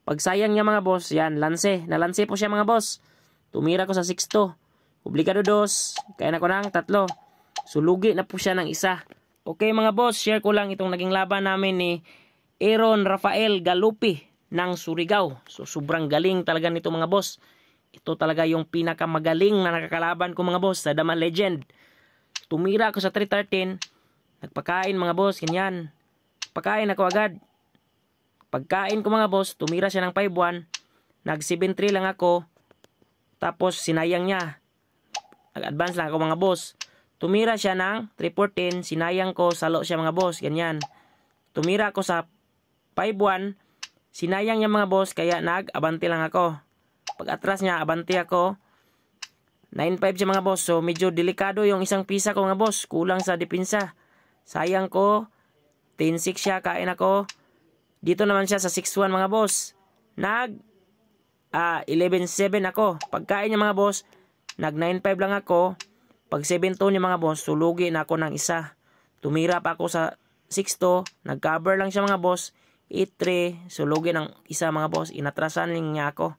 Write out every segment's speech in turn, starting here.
Pag sayang niya mga boss, yan, lanse. Nalanse po siya mga boss. Tumira ko sa 6-2. Obligado 2. Kaya na ko ng 3. Sulugi na po siya ng isa. Okay mga boss, share ko lang itong naging laban namin ni Aaron Rafael Galupi ng Surigao. So sobrang galing talaga nito mga boss. Ito talaga yung pinakamagaling na nakakalaban ko mga boss sa Daman Legend. Tumira ako sa 313. Nagpakain mga boss, ganyan. Pakain ako agad. Pagkain ko mga boss, tumira siya ng 5-1. Nag 7-3 lang ako. Tapos sinayang niya. Nag-advance lang ako mga boss. Tumira siya ng 314. Sinayang ko, salo siya mga boss. Ganyan. Tumira ako sa 5-1. Sinayang niya mga boss, kaya nag-abante lang ako. Pag atras niya, abante ako. 9-5 siya mga boss. So medyo delikado yung isang pisa ko mga boss. Kulang sa depensa. Sayang ko. 10-6 siya, kain ako. Dito naman siya sa 6-1 mga boss. Nag 11-7 ako. Pagkain niya mga boss, nag 9-5 lang ako. Pag 7-2 niya mga boss, sulugi na ako ng isa. Tumira pa ako sa 6-2. Nag-cover lang siya mga boss. 8-3. Sulugi ng isa mga boss. Inatrasan niya ako.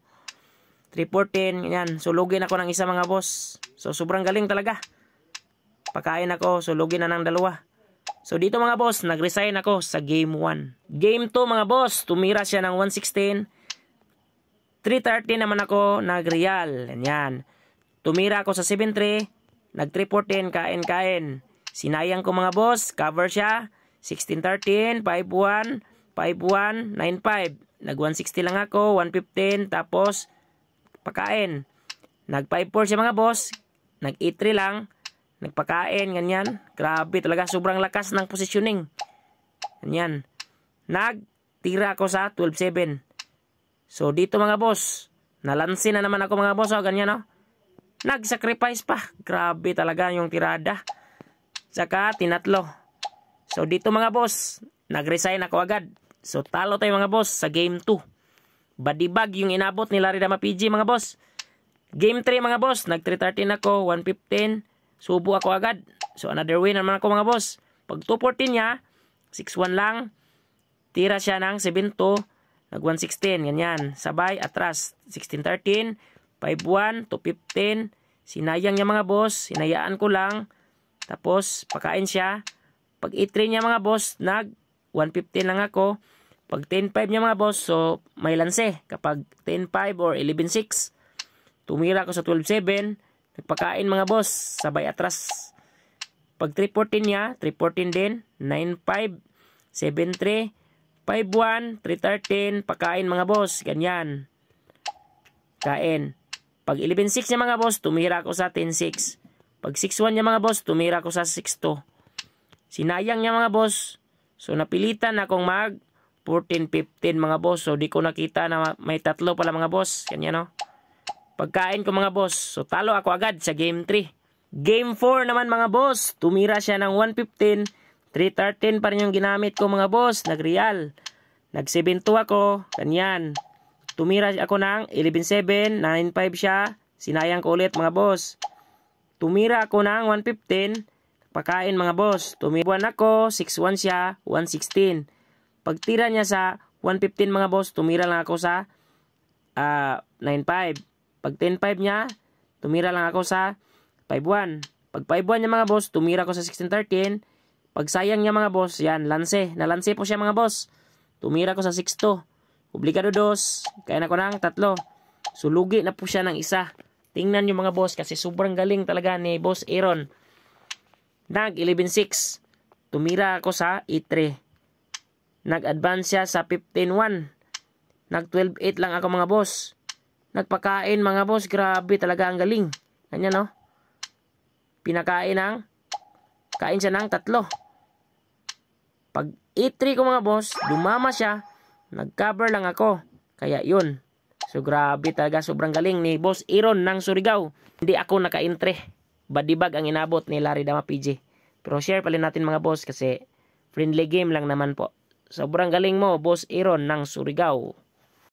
3-14. Yan. Sulugi na ako ng isa mga boss. So sobrang galing talaga. Pagkain ako, sulugi na ng 2. So dito mga boss, nag-resign ako sa game 1. Game 2 mga boss, tumira siya ng 116. 313 naman ako, nag-real. Yan. Tumira ako sa 7-3. Nag-314, kain-kain. Sinayang ko mga boss, cover siya. 16-13, 5-1, 5-1, 9-5. Nag-160 lang ako, 115. Tapos, pakain. Nag-5-4 siya mga boss. Nag-8-3 lang. Nagpakain, ganyan. Grabe talaga, sobrang lakas ng positioning. Ganyan. Nagtira ako sa 12-7. So, dito mga boss, nalansin na naman ako mga boss. O, ganyan o. Nag-sacrifice pa. Grabe talaga yung tirada. Saka, tinatlo. So, dito mga boss, nag-resign ako agad. So, talo tayo mga boss sa game 2. Badibag yung inabot ni Larry Dama PG mga boss. Game 3 mga boss, nag-313 ako, 115. Subo ako agad. So, another win naman ako mga boss. Pag 214 niya, 6-1 lang. Tira siya ng 7-2. Nag-116. Ganyan. Sabay, atras. 16-13. 5-1. 2-15. Sinayang niya mga boss. Sinayaan ko lang. Tapos, pakain siya. Pag 8-3 niya mga boss, nag-115 lang ako. Pag 10-5 niya mga boss, so, may lanse. Kapag 10-5 or 11-6, tumira ko sa 12-7. Nagpakain mga boss, sabay atras. Pag 314 niya, 314 din, 9-5, 7-3, 5-1, 313, pakain mga boss, ganyan. Kain. Pag 11-6 niya mga boss, tumira ko sa 10-6. Pag 6-1 niya mga boss, tumira ko sa 6-2. Sinayang niya mga boss, so napilitan akong mag 14-15 mga boss. So di ko nakita na may tatlo pala mga boss, ganyan no. Pagkain ko mga boss, so talo ako agad sa game 3. Game 4 naman mga boss, tumira siya ng 115, 313 pa rin yung ginamit ko mga boss, nag-real. Nag-7-2 ako, ganyan. Tumira ako ng 11-7, 9-5 siya, sinayang ko ulit mga boss. Tumira ako ng 115, pagkain mga boss. Tumibuan ako, 6-1 siya, 116. Pagtira niya sa 115 mga boss, tumira lang ako sa 9-5. Pag 10-5 niya, tumira lang ako sa 5-1. Pag 5-1 niya mga boss, tumira ko sa 16-13. Pag sayang niya mga boss, yan, lanse. Nalanse po siya mga boss. Tumira ko sa 6-2. Obligado 2. Kaya na ko ng 3. Sulugi na po siya ng isa. Tingnan niyo mga boss kasi sobrang galing talaga ni Boss Aaron. Nag 11-6. Tumira ako sa 8-3. Nag-advance siya sa 15-1. Nag 12-8 lang ako mga boss. Nagpakain mga boss, grabe talaga ang galing. Ganyan no. Pinakain ng, kain siya ng 3. Pag 8-3 ko mga boss, dumama siya, nag-cover lang ako. Kaya yun. So grabe talaga, sobrang galing ni Boss Aaron ng Surigao. Hindi ako naka-entre. Badibag ang inabot ni Larry Dama PG. Pero share pala natin mga boss kasi friendly game lang naman po. Sobrang galing mo, Boss Aaron ng Surigao.